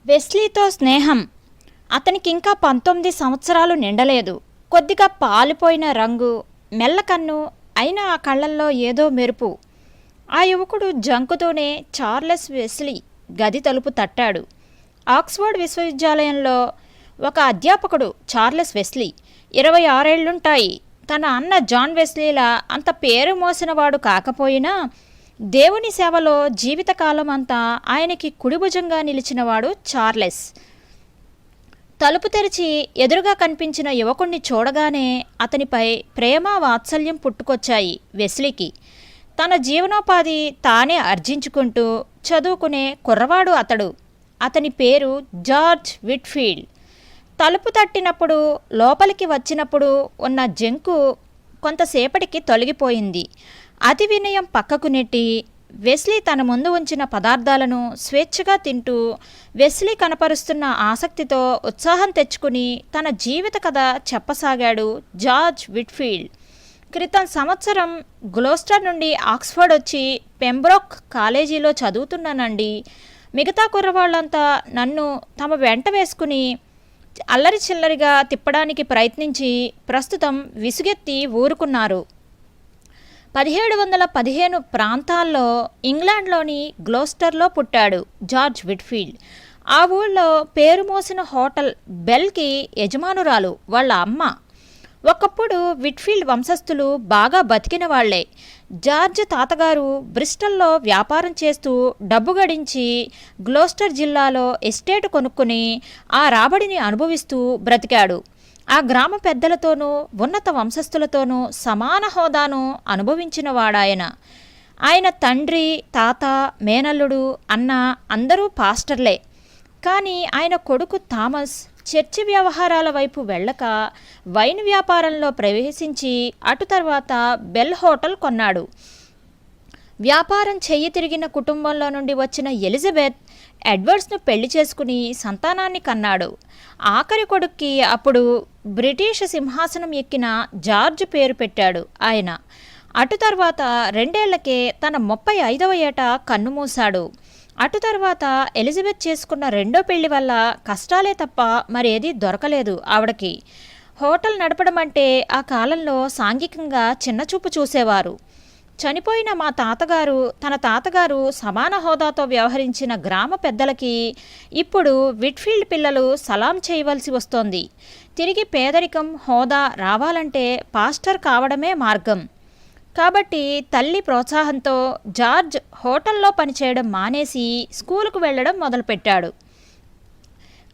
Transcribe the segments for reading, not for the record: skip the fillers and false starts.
వెస్లీతో స్నేహం. అతనికింకా 19 సంవత్సరాలు నిండలేదు. కొద్దిగా పాలిపోయిన రంగు, మెల్లకన్ను, అయినా ఆ కళ్ళల్లో ఏదో మెరుపు. ఆ యువకుడు జంకుతూనే చార్లెస్ వెస్లీ గది తలుపు తట్టాడు. ఆక్స్ఫర్డ్ విశ్వవిద్యాలయంలో ఒక అధ్యాపకుడు చార్లెస్ వెస్లీ. 26 ఏళ్లుంటాయి. తన అన్న జాన్ వెస్లీలా అంత పేరు మోసినవాడు కాకపోయినా దేవుని సేవలో జీవితకాలం అంతా ఆయనకి కుడిభుజంగా నిలిచినవాడు చార్లెస్. తలుపు తెరిచి ఎదురుగా కనిపించిన యువకుణ్ణి చూడగానే అతనిపై ప్రేమ వాత్సల్యం పుట్టుకొచ్చాయి వెస్లీకి. తన జీవనోపాధి తానే ఆర్జించుకుంటూ చదువుకునే కుర్రవాడు అతడు. అతని పేరు జార్జ్ విట్ఫీల్డ్. తలుపు తట్టినప్పుడు, లోపలికి వచ్చినప్పుడు ఉన్న జంకు కొంతసేపటికి తొలగిపోయింది. అతి వినయం పక్కకు నెట్టి వెస్లీ తన ముందు ఉంచిన పదార్థాలను స్వేచ్ఛగా తింటూ, వెస్లీ కనపరుస్తున్న ఆసక్తితో ఉత్సాహం తెచ్చుకుని తన జీవిత కథ చెప్పసాగాడు జార్జ్ విట్ఫీల్డ్. క్రితం సంవత్సరం గ్లోస్టర్ నుండి ఆక్స్ఫర్డ్ వచ్చి పెంబ్రోక్ కాలేజీలో చదువుతున్నానండి. మిగతా కుర్రవాళ్ళంతా నన్ను తమ వెంట వేసుకుని అల్లరి చిల్లరిగా తిప్పడానికి ప్రయత్నించి ప్రస్తుతం విసుగెత్తి ఊరుకున్నారు. 1715 ప్రాంతాల్లో ఇంగ్లాండ్లోని గ్లోస్టర్లో పుట్టాడు జార్జ్ విట్ఫీల్డ్. ఆ ఊళ్ళో పేరు మోసిన హోటల్ బెల్కి యజమానురాలు వాళ్ళ అమ్మ. ఒకప్పుడు విట్ఫీల్డ్ వంశస్థులు బాగా బతికిన వాళ్లే. జార్జ్ తాతగారు బ్రిస్టల్లో వ్యాపారం చేస్తూ డబ్బు గడించి గ్లోస్టర్ జిల్లాలో ఎస్టేటు కొనుక్కుని ఆ రాబడిని అనుభవిస్తూ బ్రతికాడు. ఆ గ్రామ పెద్దలతోనూ ఉన్నత వంశస్థులతోనూ సమాన హోదాను అనుభవించినవాడాయన. ఆయన తండ్రి, తాత, మేనల్లుడు, అన్న అందరూ పాస్టర్లే. కానీ ఆయన కొడుకు థామస్ చర్చి వ్యవహారాల వైపు వెళ్ళక వైన్ వ్యాపారంలో ప్రవేశించి అటు తర్వాత బెల్ హోటల్ కొన్నాడు. వ్యాపారం చెయ్యి తిరిగిన కుటుంబంలో నుండి వచ్చిన ఎలిజబెత్ ఎడ్వర్డ్స్ను పెళ్లి చేసుకుని సంతానాన్ని కన్నాడు. ఆఖరి కొడుక్కి అప్పుడు బ్రిటిష్ సింహాసనం ఎక్కిన జార్జ్ పేరు పెట్టాడు ఆయన. అటు తర్వాత 2 ఏళ్లకే తన 35వ ఏట కన్నుమూశాడు. అటు తర్వాత ఎలిజబెత్ చేసుకున్న రెండో పెళ్లి వల్ల కష్టాలే తప్ప మరేదీ దొరకలేదు ఆవిడకి. హోటల్ నడపడం అంటే ఆ కాలంలో సాంఘికంగా చిన్నచూపు చూసేవారు. చనిపోయిన మా తాతగారు, తన తాతగారు సమాన హోదాతో వ్యవహరించిన గ్రామ పెద్దలకి ఇప్పుడు విట్ఫీల్డ్ పిల్లలు సలాం చేయవలసి వస్తోంది. తిరిగి పేదరికం, హోదా రావాలంటే పాస్టర్ కావడమే మార్గం. కాబట్టి తల్లి ప్రోత్సాహంతో జార్జ్ హోటల్లో పనిచేయడం మానేసి స్కూలుకు వెళ్ళడం మొదలుపెట్టాడు.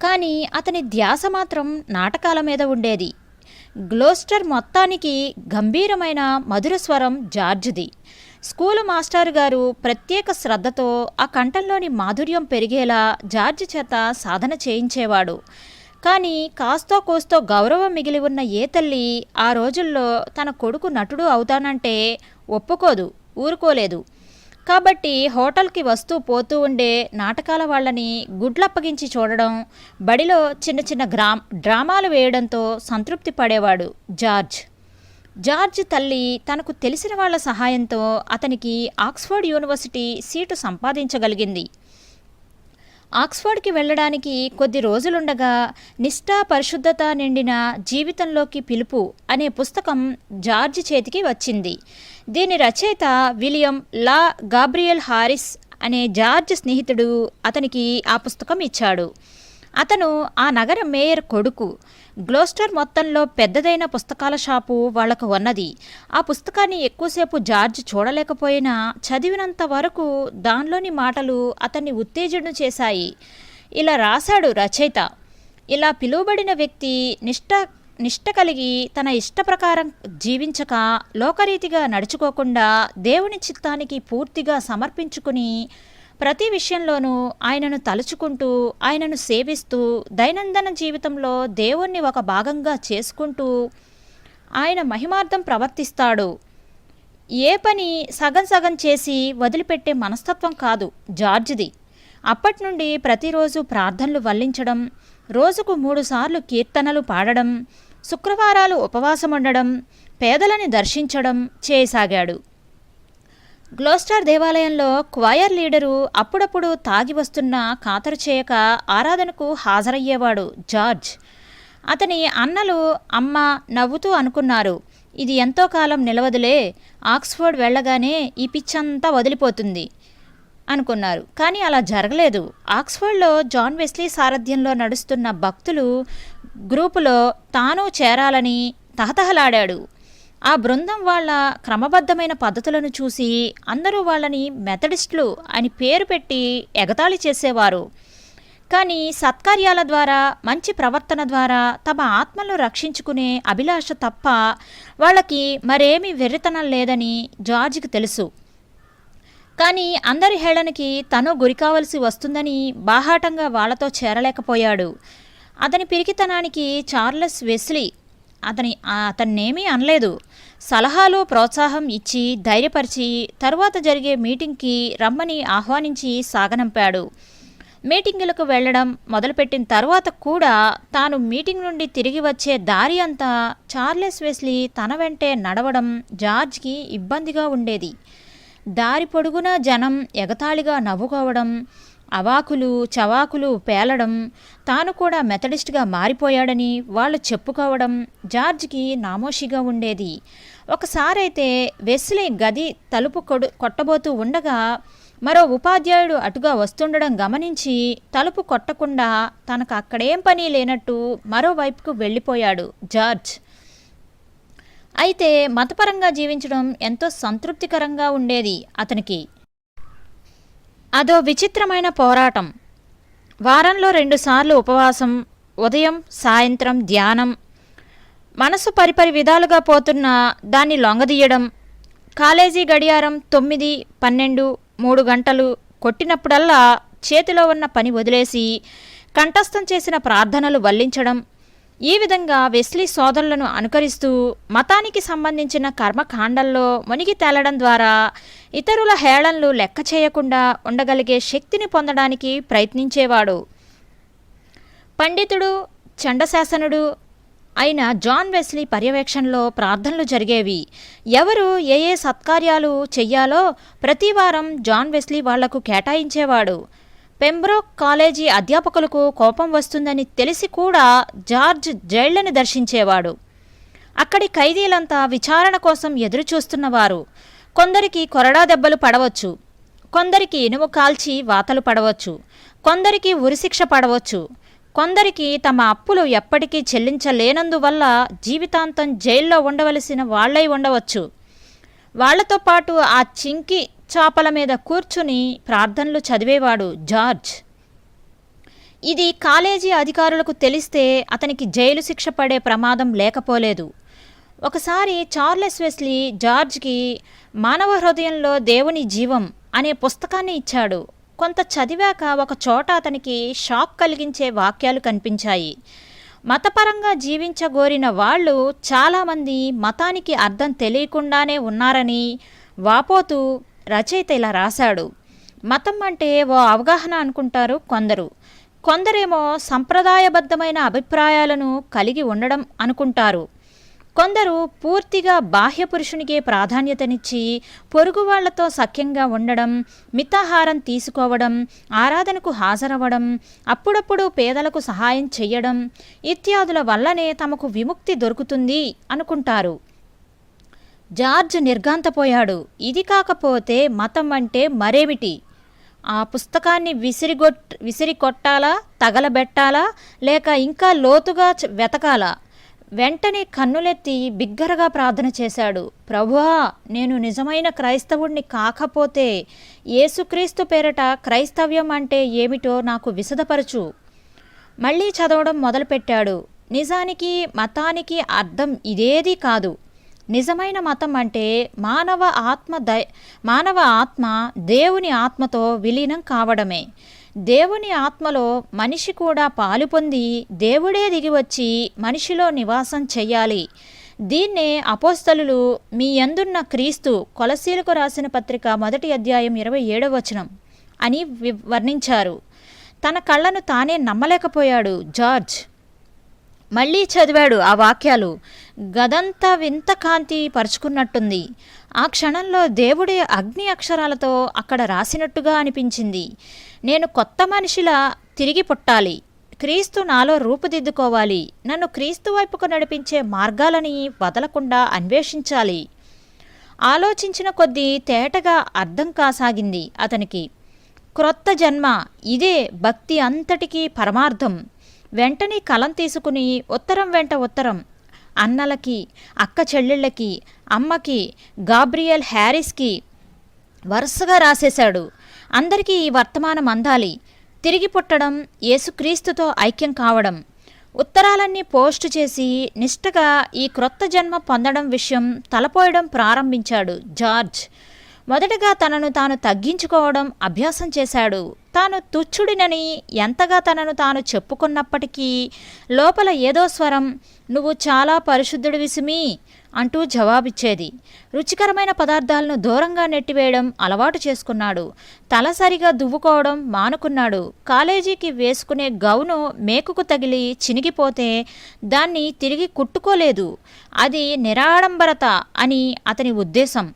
కానీ అతని ధ్యాస మాత్రం నాటకాల మీద ఉండేది. గ్లోస్టర్ మొత్తానికి గంభీరమైన మధుర స్వరం జార్జ్ది. స్కూలు మాస్టర్ గారు ప్రత్యేక శ్రద్ధతో ఆ కంఠంలోని మాధుర్యం పెరిగేలా జార్జ్ చేత సాధన చేయించేవాడు. కానీ కాస్తో కోస్తో గౌరవం మిగిలి ఉన్న ఏ తల్లి ఆ రోజుల్లో తన కొడుకు నటుడు అవుతానంటే ఒప్పుకోదు, ఊరుకోలేదు. కాబట్టి హోటల్కి వస్తూ పోతూ ఉండే నాటకాల వాళ్ళని గుడ్లప్పగించి చూడడం, బడిలో చిన్న చిన్న డ్రామాలు వేయడంతో సంతృప్తి పడేవాడు జార్జ్ తల్లి తనకు తెలిసిన వాళ్ల సహాయంతో అతనికి ఆక్స్ఫర్డ్ యూనివర్సిటీ సీటు సంపాదించగలిగింది. ఆక్స్ఫర్డ్కి వెళ్ళడానికి కొద్ది రోజులుండగా నిష్ఠా పరిశుద్ధత నిండిన జీవితంలోకి పిలుపు అనే పుస్తకం జార్జ్ చేతికి వచ్చింది. దీని రచయిత విలియం లా గాబ్రియల్ హారిస్ అనే జార్జ్ స్నేహితుడు అతనికి ఆ పుస్తకం ఇచ్చాడు. అతను ఆ నగర మేయర్ కొడుకు. గ్లోస్టర్ మొత్తంలో పెద్దదైన పుస్తకాల షాపు వాళ్లకు ఉన్నది. ఆ పుస్తకాన్ని ఎక్కువసేపు జార్జ్ చూడలేకపోయినా చదివినంత వరకు దానిలోని మాటలు అతన్ని ఉత్తేజుడు చేశాయి. ఇలా రాశాడు రచయిత: ఇలా పిలువబడిన వ్యక్తి నిష్ట కలిగి తన ఇష్ట ప్రకారం జీవించక, లోకరీతిగా నడుచుకోకుండా దేవుని చిత్తానికి పూర్తిగా సమర్పించుకుని ప్రతి విషయంలోనూ ఆయనను తలుచుకుంటూ, ఆయనను సేవిస్తూ, దైనందిన జీవితంలో దేవుణ్ణి ఒక భాగంగా చేసుకుంటూ ఆయన మహిమార్థం ప్రవర్తిస్తాడు. ఏ పని సగం సగం చేసి వదిలిపెట్టే మనస్తత్వం కాదు జార్జ్ది. అప్పటి నుండి ప్రతిరోజు ప్రార్థనలు వల్లించడం, రోజుకు 3 సార్లు కీర్తనలు పాడడం, శుక్రవారాలు ఉపవాసం ఉండడం, పేదలని దర్శించడం చేయసాగాడు. గ్లోస్టర్ దేవాలయంలో క్వైర్ లీడరు అప్పుడప్పుడు తాగి వస్తున్న ఖాతరు చేయక ఆరాధనకు హాజరయ్యేవాడు జార్జ్. అతని అన్నలు, అమ్మ నవ్వుతూ అనుకున్నారు, ఇది ఎంతో కాలం నిలవదులే, ఆక్స్ఫర్డ్ వెళ్ళగానే ఈ పిచ్చంతా వదిలిపోతుంది అనుకున్నారు. కానీ అలా జరగలేదు. ఆక్స్ఫర్డ్లో జాన్ వెస్లీ సారథ్యంలో నడుస్తున్న భక్తులు గ్రూపులో తాను చేరాలని తహతహలాడాడు. ఆ బృందం వాళ్ళ క్రమబద్ధమైన పద్ధతులను చూసి అందరూ వాళ్ళని మెథడిస్టులు అని పేరు పెట్టి ఎగతాళి చేసేవారు. కానీ సత్కార్యాల ద్వారా, మంచి ప్రవర్తన ద్వారా తమ ఆత్మలను రక్షించుకునే అభిలాష తప్ప వాళ్ళకి మరేమీ వెర్రితనం లేదని జార్జ్కి తెలుసు. కానీ అందరి హేళనకి తను గురికావలసి వస్తుందని బాహాటంగా వాళ్లతో చేరలేకపోయాడు. అతని పిరికితనానికి చార్లెస్ వెస్లీ అతన్నేమీ అనలేదు. సలహాలు, ప్రోత్సాహం ఇచ్చి ధైర్యపరిచి తరువాత జరిగే మీటింగ్కి రమ్మని ఆహ్వానించి సాగనంపాడు. మీటింగులకు వెళ్లడం మొదలుపెట్టిన తర్వాత కూడా తాను మీటింగ్ నుండి తిరిగి వచ్చే దారి అంతా చార్లెస్ వెస్లీ తన వెంటే నడవడం జార్జ్కి ఇబ్బందిగా ఉండేది. దారి పొడుగునా జనం ఎగతాళిగా నవ్వుకోవడం, అవాకులు చవాకులు పేలడం, తాను కూడా మెథడిస్ట్గా మారిపోయాడని వాళ్ళు చెప్పుకోవడం జార్జ్కి నామోషిగా ఉండేది. ఒకసారైతే వెస్లీ గది తలుపు కొట్టబోతూ ఉండగా మరో ఉపాధ్యాయుడు అటుగా వస్తుండడం గమనించి తలుపు కొట్టకుండా తనకు అక్కడేం పని లేనట్టు మరోవైపుకు వెళ్ళిపోయాడు జార్జ్. అయితే మతపరంగా జీవించడం ఎంతో సంతృప్తికరంగా ఉండేది అతనికి. అదో విచిత్రమైన పోరాటం. వారంలో 2 సార్లు ఉపవాసం, ఉదయం సాయంత్రం ధ్యానం. మనసు పరిపరి విధాలుగా పోతున్న దాన్ని లొంగదీయడం. కాలేజీ గడియారం 9, 12, 3 గంటలు కొట్టినప్పుడల్లా చేతిలో ఉన్న పని వదిలేసి కంఠస్థం చేసిన ప్రార్థనలు వల్లించడం. ఈ విధంగా వెస్లీ సోదరులను అనుకరిస్తూ మతానికి సంబంధించిన కర్మకాండల్లో మునిగి తేలడం ద్వారా ఇతరుల హేళనలు లెక్క చేయకుండా ఉండగలిగే శక్తిని పొందడానికి ప్రయత్నించేవాడు. పండితుడు, చండశాసనుడు అయిన జాన్ వెస్లీ పర్యవేక్షణలో ప్రార్థనలు జరిగేవి. ఎవరు ఏ ఏ సత్కార్యాలు చెయ్యాలో ప్రతివారం జాన్ వెస్లీ వాళ్లకు కేటాయించేవాడు. పెంబ్రోక్ కాలేజీ అధ్యాపకులకు కోపం వస్తుందని తెలిసి కూడా జార్జ్ జైళ్లను దర్శించేవాడు. అక్కడి ఖైదీలంతా విచారణ కోసం ఎదురుచూస్తున్నవారు. కొందరికి కొరడా దెబ్బలు పడవచ్చు, కొందరికి ఇనుము కాల్చి వాతలు పడవచ్చు, కొందరికి ఉరిశిక్ష పడవచ్చు, కొందరికి తమ అప్పులు ఎప్పటికీ చెల్లించలేనందువల్ల జీవితాంతం జైల్లో ఉండవలసిన వాళ్లై ఉండవచ్చు. వాళ్లతో పాటు ఆ చింకి చాపల మీద కూర్చుని ప్రార్థనలు చదివేవాడు జార్జ్. ఇది కాలేజీ అధికారులకు తెలిస్తే అతనికి జైలు శిక్ష పడే ప్రమాదం లేకపోలేదు. ఒకసారి చార్లెస్ వెస్లీ జార్జ్కి మానవ హృదయంలో దేవుని జీవం అనే పుస్తకాన్ని ఇచ్చాడు. కొంత చదివాక ఒక చోట అతనికి షాక్ కలిగించే వాక్యాలు కనిపించాయి. మతపరంగా జీవించగోరిన వాళ్ళు చాలామంది మతానికి అర్థం తెలియకుండానే ఉన్నారని వాపోతూ రచయిత ఇలా రాశాడు. మతం అంటే ఓ అవగాహన అనుకుంటారు కొందరేమో సంప్రదాయబద్ధమైన అభిప్రాయాలను కలిగి ఉండడం అనుకుంటారు. కొందరు పూర్తిగా బాహ్య పురుషునికే ప్రాధాన్యతనిచ్చి పొరుగు వాళ్లతో సఖ్యంగా ఉండడం, మితాహారం తీసుకోవడం, ఆరాధనకు హాజరవ్వడం, అప్పుడప్పుడు పేదలకు సహాయం చెయ్యడం ఇత్యాదుల వల్లనే తమకు విముక్తి దొరుకుతుంది అనుకుంటారు. జార్జ్ నిర్ఘాంతపోయాడు. ఇది కాకపోతే మతం అంటే మరేమిటి? ఆ పుస్తకాన్ని విసిరికొట్టాలా, తగలబెట్టాలా, లేక ఇంకా లోతుగా వెతకాలా? వెంటనే కన్నులెత్తి బిగ్గరగా ప్రార్థన చేశాడు. ప్రభువా, నేను నిజమైన క్రైస్తవుణ్ణి కాకపోతే యేసుక్రీస్తు పేరట క్రైస్తవ్యం అంటే ఏమిటో నాకు విశదపరచు. మళ్ళీ చదవడం మొదలుపెట్టాడు. నిజానికి మతానికి అర్థం ఇదేదీ కాదు. నిజమైన మతం అంటే మానవ ఆత్మ దేవుని ఆత్మతో విలీనం కావడమే. దేవుని ఆత్మలో మనిషి కూడా పాలు పొంది దేవుడే దిగివచ్చి మనిషిలో నివాసం చెయ్యాలి. దీన్నే అపోస్తలులు మీ యందున్న క్రీస్తు కొలసీలకు రాసిన పత్రిక 1వ అధ్యాయం 27వ వచనం అని వర్ణించారు. తన కళ్ళను తానే నమ్మలేకపోయాడు జార్జ్. మళ్ళీ చదివాడు ఆ వాక్యాలు. గదంతా వింత కాంతి పరుచుకున్నట్టుంది. ఆ క్షణంలో దేవుడి అగ్ని అక్షరాలతో అక్కడ రాసినట్టుగా అనిపించింది. నేను కొత్త మనిషిలా తిరిగి పుట్టాలి. క్రీస్తు నాలో రూపుదిద్దుకోవాలి. నన్ను క్రీస్తు వైపుకు నడిపించే మార్గాలని వదలకుండా అన్వేషించాలి. ఆలోచించిన కొద్దీ తేటగా అర్థం కాసాగింది అతనికి. క్రొత్త జన్మ, ఇదే భక్తి అంతటికీ పరమార్థం. వెంటనే కలం తీసుకుని ఉత్తరం వెంట ఉత్తరం అన్నలకి, అక్క చెల్లెళ్ళకి, అమ్మకి, గాబ్రియల్ హ్యారిస్కి వరుసగా రాసేశాడు. అందరికీ ఈ వర్తమానం అందాలి. తిరిగి పుట్టడం, యేసుక్రీస్తుతో ఐక్యం కావడం. ఉత్తరాలన్నీ పోస్టు చేసి నిష్టగా ఈ క్రొత్త జన్మ పొందడం విషయం తలపోయడం ప్రారంభించాడు జార్జ్. మొదటగా తనను తాను తగ్గించుకోవడం అభ్యాసం చేశాడు. తాను తుచ్చుడినని ఎంతగా తనను తాను చెప్పుకున్నప్పటికీ లోపల ఏదో స్వరం, నువ్వు చాలా పరిశుద్ధుడివి సుమీ అంటూ జవాబిచ్చేది. రుచికరమైన పదార్థాలను దూరంగా నెట్టివేయడం అలవాటు చేసుకున్నాడు. తలసరిగా దువ్వుకోవడం మానుకున్నాడు. కాలేజీకి వేసుకునే గౌను మేకుకు తగిలి చినిగిపోతే దాన్ని తిరిగి కుట్టుకోలేదు. అది నిరాడంబరత అని అతని ఉద్దేశం.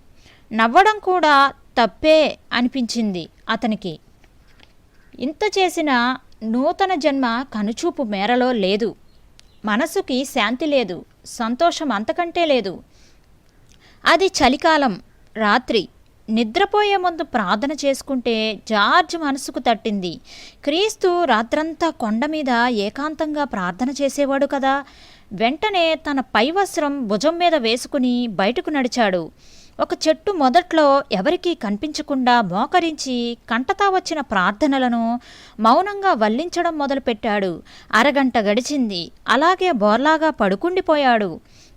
నవ్వడం కూడా తప్పే అనిపించింది అతనికి. ఇంత చేసిన నూతన జన్మ కనుచూపు మేరలో లేదు. మనసుకి శాంతి లేదు, సంతోషం అంతకంటే లేదు. అది చలికాలం రాత్రి. నిద్రపోయే ముందు ప్రార్థన చేసుకుంటే జార్జ్ మనసుకు తట్టింది. క్రీస్తు రాత్రంతా కొండ మీద ఏకాంతంగా ప్రార్థన చేసేవాడు కదా. వెంటనే తన పై వస్త్రం భుజం మీద వేసుకుని బయటకు నడిచాడు. ఒక చెట్టు మొదట్లో ఎవరికీ కనిపించకుండా మోకరించి కంటతా వచ్చిన ప్రార్థనలను మౌనంగా వల్లించడం మొదలుపెట్టాడు. అరగంట గడిచింది. అలాగే బోర్లాగా పడుకుండిపోయాడు.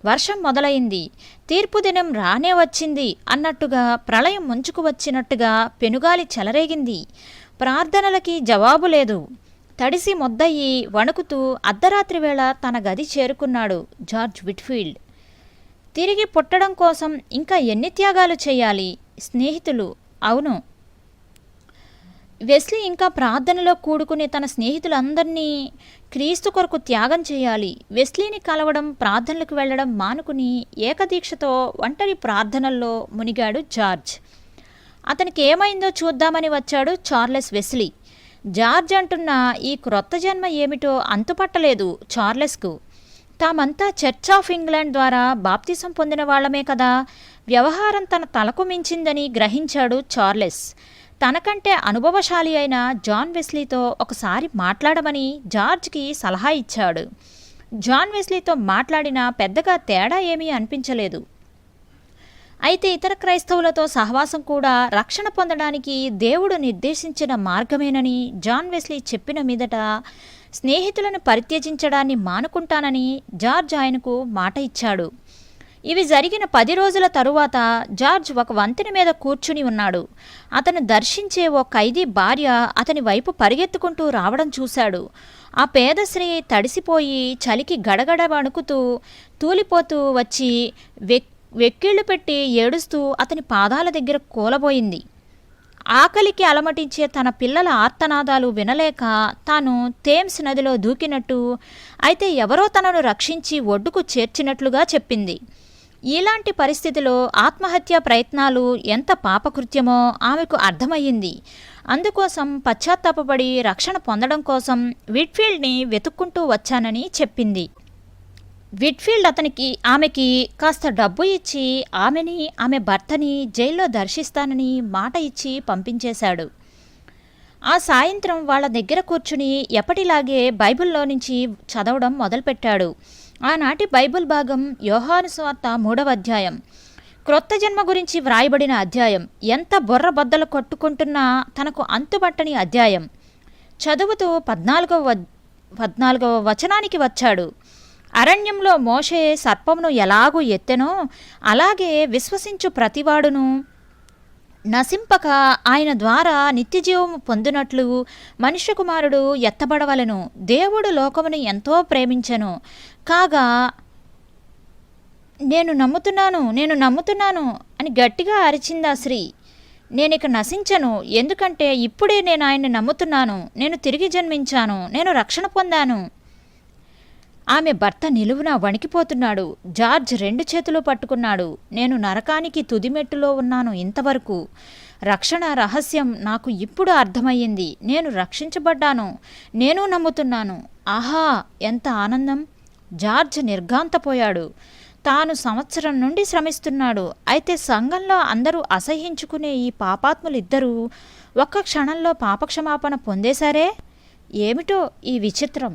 వర్షం మొదలైంది. తీర్పు దినం రానే వచ్చింది అన్నట్టుగా, ప్రళయం ముంచుకు వచ్చినట్టుగా పెనుగాలి చెలరేగింది. ప్రార్థనలకి జవాబు లేదు. తడిసి మొద్దయి వణుకుతూ అర్ధరాత్రి వేళ తన గది చేరుకున్నాడు జార్జ్ విట్ఫీల్డ్. తిరిగి పుట్టడం కోసం ఇంకా ఎన్ని త్యాగాలు చేయాలి? స్నేహితులు, అవును, వెస్లీ ఇంకా ప్రార్థనలో కూడుకునే తన స్నేహితులందరినీ క్రీస్తు కొరకు త్యాగం చేయాలి. వెస్లీని కలవడం, ప్రార్థనలకు వెళ్లడం మానుకుని ఏకదీక్షతో ఒంటరి ప్రార్థనల్లో మునిగాడు జార్జ్. అతనికి ఏమైందో చూద్దామని వచ్చాడు చార్లెస్ వెస్లీ. జార్జ్ అంటున్న ఈ క్రొత్త జన్మ ఏమిటో అంతుపట్టలేదు చార్లెస్కు. తామంతా చర్చ్ ఆఫ్ ఇంగ్లాండ్ ద్వారా బాప్తిసం పొందిన వాళ్లమే కదా. వ్యవహారం తన తలకు మించిందని గ్రహించాడు చార్లెస్. తనకంటే అనుభవశాలి అయిన జాన్ వెస్లీతో ఒకసారి మాట్లాడమని జార్జ్కి సలహా ఇచ్చాడు. జాన్ వెస్లీతో మాట్లాడినా పెద్దగా తేడా ఏమీ అనిపించలేదు. అయితే ఇతర క్రైస్తవులతో సహవాసం కూడా రక్షణ పొందడానికి దేవుడు నిర్దేశించిన మార్గమేనని జాన్ వెస్లీ చెప్పిన మీదట స్నేహితులను పరిత్యజించడాన్ని మానుకుంటానని జార్జ్ ఆయనకు మాట ఇచ్చాడు. ఇవి జరిగిన 10 రోజుల తరువాత జార్జ్ ఒక వంతెన మీద కూర్చుని ఉన్నాడు. అతను దర్శించే ఓ ఖైదీ భార్య అతని వైపు పరిగెత్తుకుంటూ రావడం చూశాడు. ఆ పేద స్త్రీ తడిసిపోయి చలికి గడగడ వణుకుతూ తూలిపోతూ వచ్చి వెక్కిళ్ళు పెట్టి ఏడుస్తూ అతని పాదాల దగ్గర కూలబోయింది. ఆకలికి అలమటించే తన పిల్లల ఆర్తనాదాలు వినలేక తాను థేమ్స్ నదిలో దూకినట్టు, అయితే ఎవరో తనను రక్షించి ఒడ్డుకు చేర్చినట్లుగా చెప్పింది. ఇలాంటి పరిస్థితిలో ఆత్మహత్యా ప్రయత్నాలు ఎంత పాపకృత్యమో ఆమెకు అర్థమయ్యింది. అందుకోసం పశ్చాత్తాపపడి రక్షణ పొందడం కోసం విట్ఫీల్డ్ని వెతుక్కుంటూ వచ్చానని చెప్పింది. విట్ఫీల్డ్ ఆమెకి కాస్త డబ్బు ఇచ్చి ఆమెని, ఆమె భర్తని జైల్లో దర్శిస్తానని మాట ఇచ్చి పంపించేశాడు. ఆ సాయంత్రం వాళ్ళ దగ్గర కూర్చుని ఎప్పటిలాగే బైబిల్లో నుంచి చదవడం మొదలుపెట్టాడు. ఆనాటి బైబిల్ భాగం యోహాను సువార్త 3వ అధ్యాయం. క్రొత్త జన్మ గురించి వ్రాయబడిన అధ్యాయం. ఎంత బుర్ర బద్దలు కొట్టుకుంటున్నా తనకు అంతుబట్టని అధ్యాయం. చదువుతూ 14వ వచనానికి వచ్చాడు. అరణ్యంలో మోషే సర్పమును ఎలాగూ ఎత్తెనో అలాగే విశ్వసించు ప్రతివాడును నశింపక ఆయన ద్వారా నిత్యజీవము పొందినట్లు మనుష్య కుమారుడు ఎత్తబడవలెను. దేవుడు లోకమును ఎంతో ప్రేమించెను కాగా నేను నమ్ముతున్నాను అని గట్టిగా అరిచిందా స్త్రీ. నేనిక నశించను, ఎందుకంటే ఇప్పుడే నేను ఆయన్ని నమ్ముతున్నాను. నేను తిరిగి జన్మించాను, నేను రక్షణ పొందాను. ఆమె భర్త నిలువున వణికిపోతున్నాడు. జార్జ్ 2 చేతులు పట్టుకున్నాడు. నేను నరకానికి తుదిమెట్టులో ఉన్నాను ఇంతవరకు. రక్షణ రహస్యం నాకు ఇప్పుడు అర్థమయ్యింది. నేను రక్షించబడ్డాను. నేను నమ్ముతున్నాను. ఆహా, ఎంత ఆనందం! జార్జ్ నిర్ఘాంతపోయాడు. తాను సంవత్సరం నుండి శ్రమిస్తున్నాడు. అయితే సంఘంలో అందరూ అసహ్యించుకునే ఈ పాపాత్ములిద్దరూ ఒక్క క్షణంలో పాపక్షమాపణ పొందేశారే? ఏమిటో ఈ విచిత్రం!